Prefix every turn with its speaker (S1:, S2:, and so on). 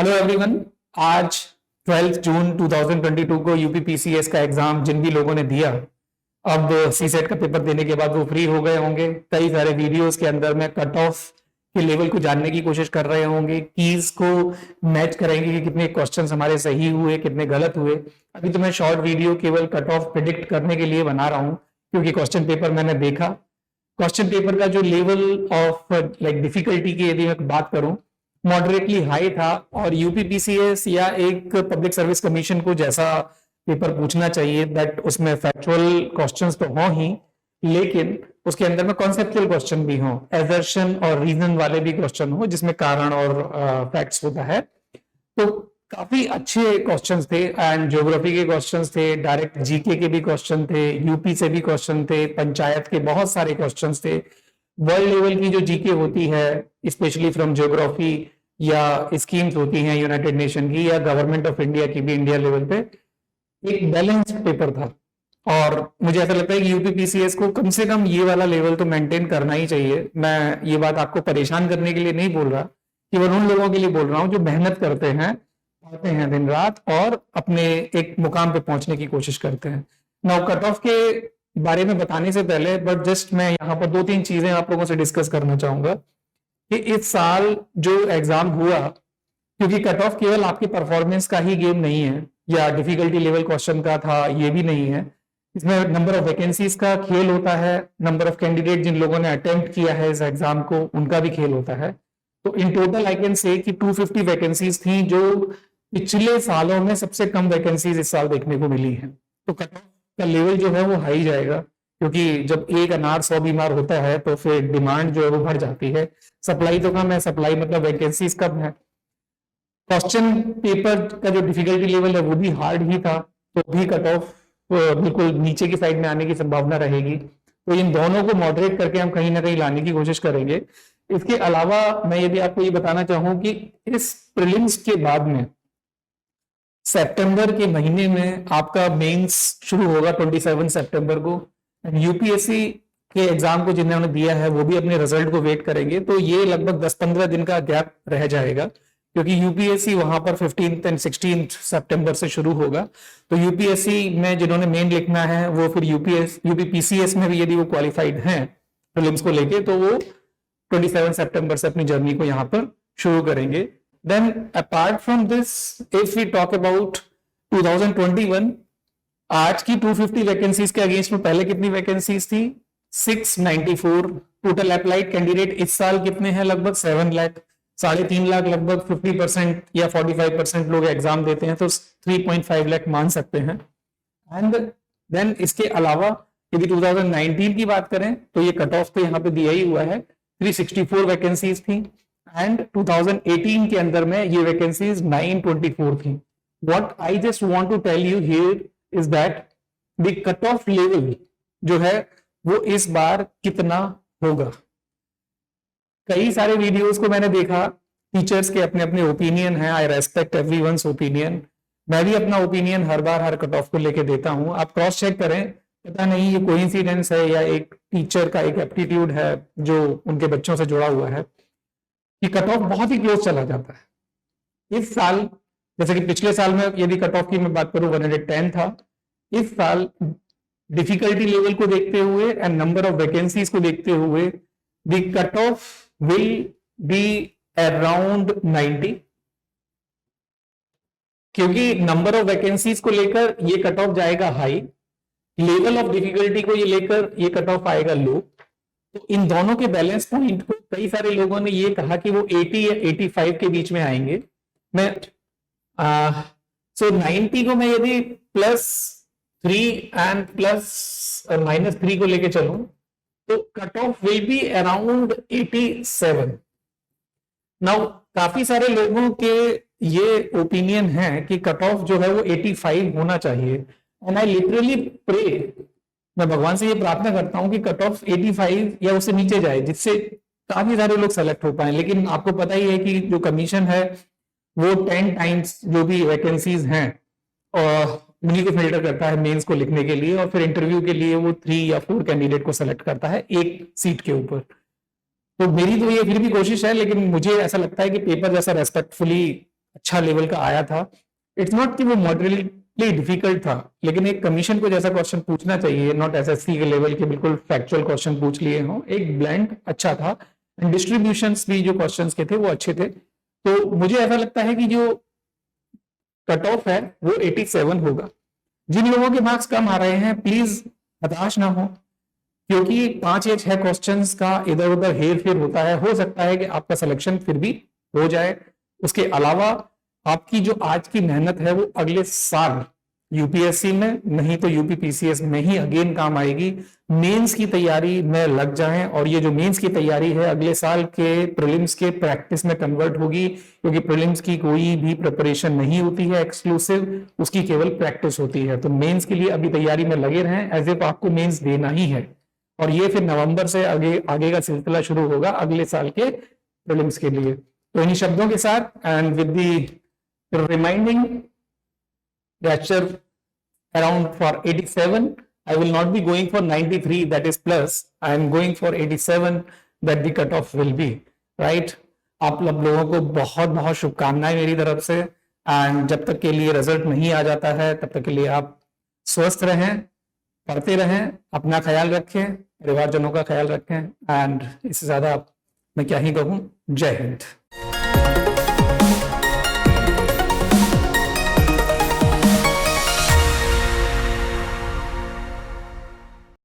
S1: Hello everyone. आज 12 जून 2022 को UPPCS का एग्जाम जिन भी लोगों ने दिया, अब सीसेट का पेपर देने के बाद वो फ्री हो गए होंगे। कई सारे वीडियोस के अंदर में कट ऑफ के लेवल को जानने की कोशिश कर रहे होंगे, कीज को मैच करेंगे कि कितने क्वेश्चंस हमारे सही हुए, कितने गलत हुए। अभी तो मैं शॉर्ट वीडियो केवल कट ऑफ प्रिडिक्ट करने के लिए बना रहा हूँ, क्योंकि क्वेश्चन पेपर मैंने देखा। क्वेश्चन पेपर का जो लेवल ऑफ डिफिकल्टी की यदि मैं बात करूं, मॉडरेटली हाई था। और यूपीपीसीएस या एक पब्लिक सर्विस कमीशन को जैसा पेपर पूछना चाहिए, दैट उसमें फैक्चुअल क्वेश्चंस तो हों ही, लेकिन उसके अंदर में कॉन्सेप्चुअल क्वेश्चन भी हों, एजर्शन और रीजन वाले भी क्वेश्चन हो, जिसमें कारण और फैक्ट्स होता है। तो काफी अच्छे क्वेश्चंस थे, एंड ज्योग्राफी के क्वेश्चंस थे, डायरेक्ट जीके के भी क्वेश्चन थे, यूपी से भी क्वेश्चन थे, पंचायत के बहुत सारे क्वेश्चंस थे। वर्ल्ड लेवल की जो जीके होती है, स्पेशली फ्रॉम ज्योग्राफी, या स्कीम्स होती हैं यूनाइटेड नेशन की या गवर्नमेंट ऑफ इंडिया की भी, इंडिया लेवल पे एक बैलेंस पेपर था। और मुझे ऐसा लगता है कि यूपीपीसीएस को कम से कम ये वाला लेवल तो मेंटेन करना ही चाहिए। मैं ये बात आपको परेशान करने के लिए नहीं बोल रहा, केवल उन लोगों के लिए बोल रहा हूँ जो मेहनत करते हैं, आते हैं दिन रात और अपने एक मुकाम पे पहुंचने की कोशिश करते हैं। नाउ कट ऑफ के बारे में बताने से पहले बट जस्ट मैं यहाँ पर दो तीन चीजें आप लोगों से डिस्कस करना चाहूंगा कि इस साल जो एग्जाम हुआ, क्योंकि कट ऑफ केवल आपके परफॉर्मेंस का ही गेम नहीं है या डिफिकल्टी लेवल क्वेश्चन का था, ये भी नहीं है। इसमें नंबर ऑफ वैकेंसीज का खेल होता है, नंबर ऑफ कैंडिडेट जिन लोगों ने अटेम्प्ट किया है इस एग्जाम को, उनका भी खेल होता है। तो in total I can say कि 250 वैकेंसीज थी, जो पिछले सालों में सबसे कम वैकेंसीज इस साल देखने को मिली है। तो कट ऑफ का लेवल जो है वो हाई जाएगा, क्योंकि जब एक अनार 100 बीमार होता है तो फिर डिमांड जो है वो बढ़ जाती है। सप्लाई तो कम है, सप्लाई मतलब वैकेंसीज कम है। क्वेश्चन पेपर का जो डिफिकल्टी लेवल है वो भी हार्ड ही था, तो भी कट ऑफ बिल्कुल नीचे की साइड में आने की संभावना रहेगी। तो इन दोनों को मॉडरेट करके हम कहीं ना कहीं लाने की कोशिश करेंगे। इसके अलावा मैं ये भी आपको ये बताना चाहूँ कि इस प्रीलिम्स के बाद में सितंबर के महीने में आपका मेंस शुरू होगा 27 सितंबर को। यूपीएससी के एग्जाम को जिन्होंने दिया है वो भी अपने रिजल्ट को वेट करेंगे, तो ये लगभग 10-15 दिन का गैप रह जाएगा, क्योंकि यूपीएससी वहां पर 15 और 16 सितंबर से शुरू होगा। तो यूपीएससी में जिन्होंने मेन लिखना है वो फिर यूपीपीसीएस में भी यदि वो क्वालिफाइड हैं प्रीलिम्स को लेके, तो वो 27 सितंबर से अपनी जर्नी को यहाँ पर शुरू करेंगे। Then apart from this, if we talk about 2021, आज की 250 वैकेंसीज के अगेंस्ट में पहले कितनी वैकेंसीज थी? 694 टोटल अप्लाइड कैंडिडेट। इस साल कितने हैं? लगभग 7 लाख, 3.5 लाख, लगभग 50% या 45% लोग एग्जाम देते हैं, तो 3.5 लाख मान सकते हैं। एंड देन इसके अलावा यदि 2019 की बात करें तो ये कट ऑफ तो यहाँ पे दिया ही हुआ है, 364 वैकेंसीज थी, एंड 2018 के अंदर में ये वैकेंसीज 924 थी। What I just want to tell you here is that the cut off level जो है वो इस बार कितना होगा। कई सारे वीडियोस को मैंने देखा, टीचर्स के अपने अपने ओपिनियन है, आई रेस्पेक्ट एवरीवन्स ओपिनियन। मैं भी अपना ओपिनियन हर बार हर कट ऑफ को लेके देता हूं, आप क्रॉस चेक करें। पता नहीं ये कोइंसिडेंस है या एक टीचर का एक एप्टीट्यूड है जो उनके बच्चों से जुड़ा हुआ है, कि कट ऑफ बहुत ही क्लोज चला जाता है। इस साल जैसे कि पिछले साल में यदि कट ऑफ की मैं बात करूं 110 था, इस साल डिफिकल्टी लेवल को देखते हुए एंड नंबर ऑफ वैकेंसीज को देखते हुए the cut of will be around 90, क्योंकि नंबर ऑफ वैकेंसीज को लेकर ये कट ऑफ जाएगा हाई, लेवल ऑफ डिफिकल्टी को ये लेकर ये कट ऑफ आएगा लो। तो इन दोनों के बैलेंस पॉइंट को कई सारे लोगों ने ये कहा कि वो 80 या 85 के बीच में आएंगे। मैं 90 को मैं यदि +3 एंड -3 को लेके चलूं तो cut off will be around 87। Now काफी सारे लोगों के ये ओपिनियन है कि कट ऑफ जो है वो 85 होना चाहिए, एंड आई लिटरली प्रे, मैं भगवान से ये प्रार्थना करता हूं कि कट ऑफ 85 या उससे नीचे जाए, जिससे काफी सारे लोग सेलेक्ट हो पाए। लेकिन आपको पता ही है कि जो कमीशन है वो 10 टाइम्स जो भी वैकेंसीज हैं और उन्हीं को फिल्टर करता है मेंस को लिखने के लिए, और फिर इंटरव्यू के लिए वो 3 या 4 कैंडिडेट को सेलेक्ट करता है एक सीट के ऊपर। तो मेरी तो ये फिर भी कोशिश है, लेकिन मुझे ऐसा लगता है कि पेपर जैसा रेस्पेक्टफुली अच्छा लेवल का आया था। इट्स नॉट कि वो मॉडरेटली डिफिकल्ट था, लेकिन एक कमीशन को जैसा क्वेश्चन पूछना चाहिए, नॉट एसएससी के लेवल के बिल्कुल फैक्चुअल क्वेश्चन पूछ लिए हों, एक ब्लेंड अच्छा था। डिस्ट्रीब्यूशंस भी जो क्वेश्चंस के थे वो अच्छे थे। तो मुझे ऐसा लगता है कि जो कट ऑफ है वो 87 होगा। जिन लोगों के मार्क्स कम आ रहे हैं प्लीज हताश ना हो, क्योंकि 5 या 6 क्वेश्चंस का इधर उधर हेर फेर होता है, हो सकता है कि आपका सिलेक्शन फिर भी हो जाए। उसके अलावा आपकी जो आज की मेहनत है वो अगले साल यूपीएससी में नहीं तो यूपीपीसीएस में ही अगेन काम आएगी। मेंस की तैयारी में लग जाएं, और ये जो मेंस की तैयारी है अगले साल के प्रीलिम्स के प्रैक्टिस में कन्वर्ट होगी, क्योंकि प्रीलिम्स की कोई भी प्रिपरेशन नहीं होती है एक्सक्लूसिव, उसकी केवल प्रैक्टिस होती है। तो मेंस के लिए अभी तैयारी में लगे रहें, एज इफ आपको मेंस देना ही है, और ये फिर नवंबर से आगे आगे का सिलसिला शुरू होगा अगले साल के प्रीलिम्स के लिए। तो इन्हीं शब्दों के साथ and with the reminding lecture around for 87, I will not be going for 93 that is plus, I am going for 87 that the cutoff will be right। आप लोगों को बहुत बहुत शुभकामनाएं मेरी तरफ से, एंड जब तक के लिए रिजल्ट नहीं आ जाता है तब तक के लिए आप स्वस्थ रहें, पढ़ते रहें, अपना ख्याल रखें, परिवारजनों का ख्याल रखें, एंड इससे ज्यादा मैं क्या ही कहूँ। जय हिंद।